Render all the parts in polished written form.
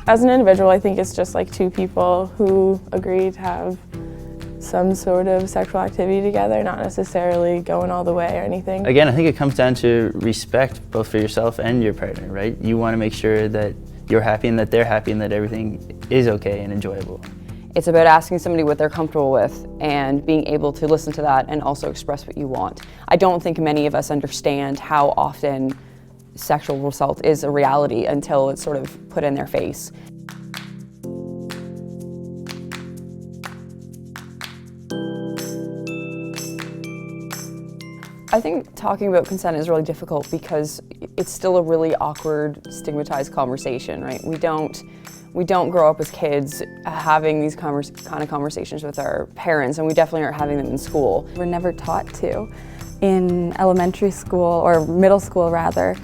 As an individual, I think it's just like two people who agree to have some sort of sexual activity together, not necessarily going all the way or anything. Again, I think it comes down to respect both for yourself and your partner, right? You want to make sure that you're happy and that they're happy and that everything is okay and enjoyable. It's about asking somebody what they're comfortable with and being able to listen to that and also express what you want. I don't think many of us understand how often sexual assault is a reality until it's sort of put in their face. I think talking about consent is really difficult because it's still a really awkward, stigmatized conversation, right? We don't grow up as kids having these kind of conversations with our parents, and we definitely aren't having them in school. We're never taught to. In elementary school, or middle school rather,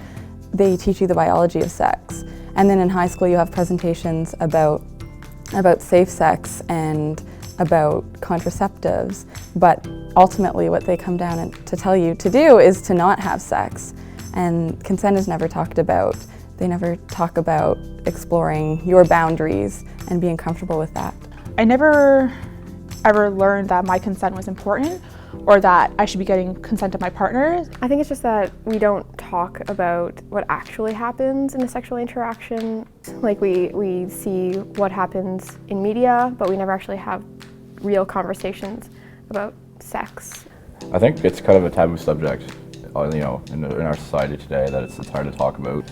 they teach you the biology of sex. And then in high school you have presentations about safe sex and about contraceptives, but ultimately what they come down to tell you to do is to not have sex. And consent is never talked about. They never talk about exploring your boundaries and being comfortable with that. I never ever learned that my consent was important or that I should be getting consent of my partner. I think it's just that we don't talk about what actually happens in a sexual interaction. Like we see what happens in media, but we never actually have real conversations about sex. I think it's kind of a taboo subject, you know, in our society today, that it's hard to talk about.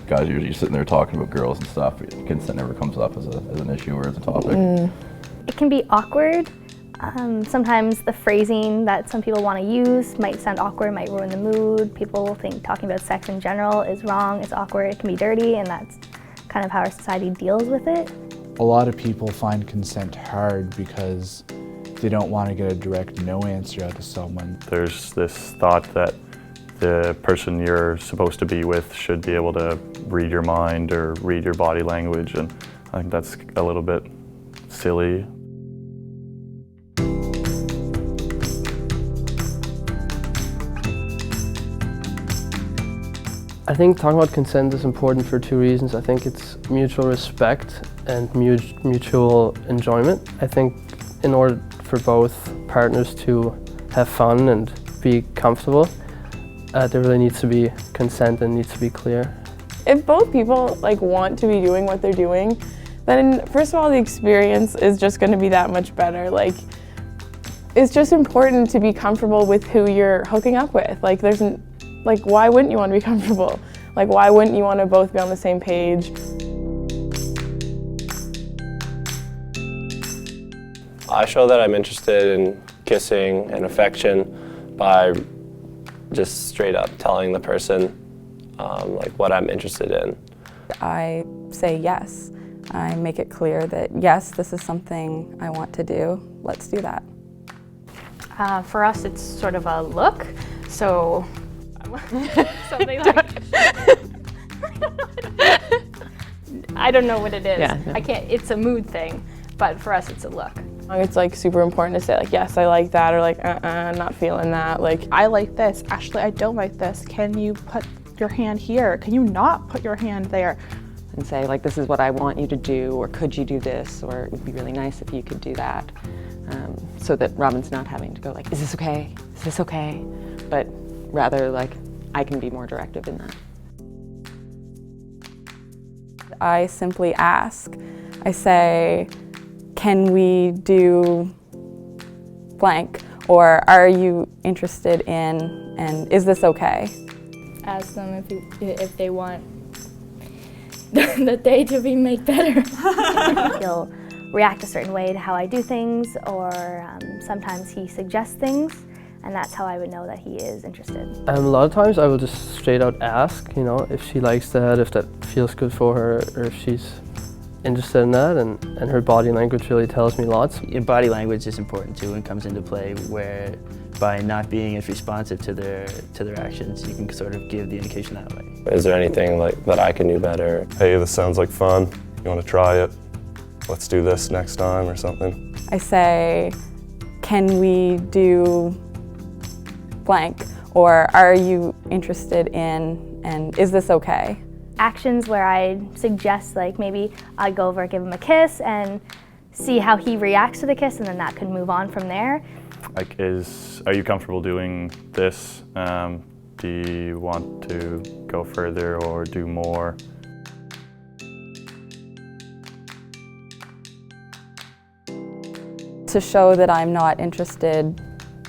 Guys are usually sitting there talking about girls and stuff. Consent never comes up as an issue or as a topic. It can be awkward. Sometimes the phrasing that some people want to use might sound awkward, might ruin the mood. People think talking about sex in general is wrong, it's awkward, it can be dirty, and that's kind of how our society deals with it. A lot of people find consent hard because they don't want to get a direct no answer out of someone. There's this thought that the person you're supposed to be with should be able to read your mind or read your body language, and I think that's a little bit silly. I think talking about consent is important for two reasons. I think it's mutual respect and mutual enjoyment. I think in order for both partners to have fun and be comfortable, there really needs to be consent and needs to be clear. If both people want to be doing what they're doing, then first of all, the experience is just going to be that much better. It's just important to be comfortable with who you're hooking up with. Why wouldn't you want to be comfortable? Why wouldn't you want to both be on the same page? I show that I'm interested in kissing and affection by just straight up telling the person what I'm interested in. I say yes. I make it clear that yes, this is something I want to do. Let's do that. For us, it's sort of a look. So something like I don't know what it is. Yeah, no. I can't. It's a mood thing, but for us, it's a look. It's super important to say yes, I like that, or not feeling that. I like this. Actually, I don't like this. Can you put your hand here? Can you not put your hand there? And say this is what I want you to do, or could you do this, or it would be really nice if you could do that. So that Robin's not having to go is this okay? Is this okay? But rather I can be more directive in that. I simply ask. I say, can we do blank? Or are you interested in, and is this okay? Ask them if they want the day to be made better. He'll react a certain way to how I do things, or sometimes he suggests things, and that's how I would know that he is interested. A lot of times I will just straight out ask, if she likes that, if that feels good for her, or if she's interested in that, and her body language really tells me lots. Your body language is important too and comes into play, where by not being as responsive to their actions, you can sort of give the indication that way. Is there anything that I can do better? Hey, this sounds like fun. You want to try it? Let's do this next time or something. I say, can we do blank? Or are you interested in, and is this okay? actions where I suggest, like maybe I'd go over, give him a kiss, and see how he reacts to the kiss, and then that could move on from there. Like, are you comfortable doing this? Do you want to go further or do more? To show that I'm not interested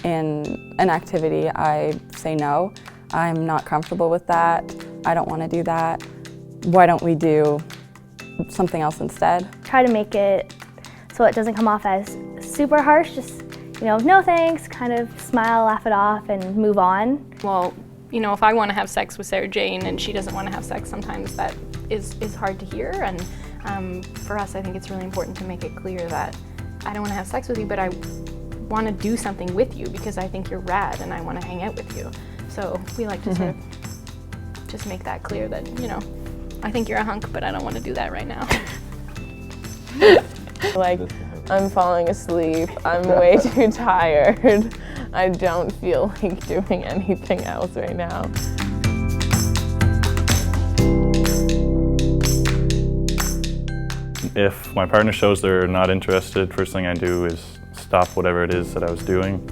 in an activity, I say no. I'm not comfortable with that. I don't want to do that. Why don't we do something else instead? Try to make it so it doesn't come off as super harsh, just, you know, no thanks, kind of smile, laugh it off, and move on. Well, you know, if I want to have sex with Sarah Jane and she doesn't want to have sex, sometimes that is hard to hear. And for us, I think it's really important to make it clear that I don't want to have sex with you, but I want to do something with you because I think you're rad and I want to hang out with you. So we like to sort of just make that clear that, you know, I think you're a hunk, but I don't want to do that right now. Like, I'm falling asleep, I'm way too tired. I don't feel like doing anything else right now. If my partner shows they're not interested, first thing I do is stop whatever it is that I was doing.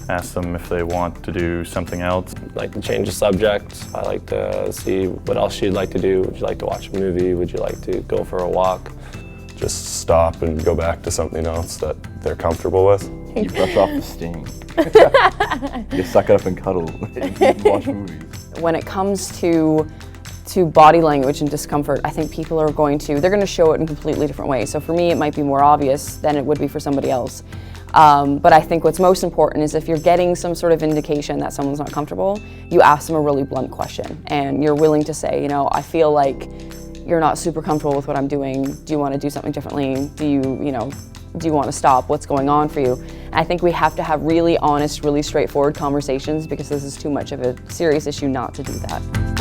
Ask them if they want to do something else. I like to change the subject. I like to see what else she'd like to do. Would you like to watch a movie? Would you like to go for a walk? Just stop and go back to something else that they're comfortable with. You brush off the sting. You suck it up and cuddle and watch movies. When it comes to body language and discomfort, I think people are going to show it in completely different ways. So for me, it might be more obvious than it would be for somebody else. But I think what's most important is if you're getting some sort of indication that someone's not comfortable, you ask them a really blunt question and you're willing to say, you know, I feel like you're not super comfortable with what I'm doing. Do you want to do something differently? Do you want to stop? What's going on for you? And I think we have to have really honest, really straightforward conversations because this is too much of a serious issue not to do that.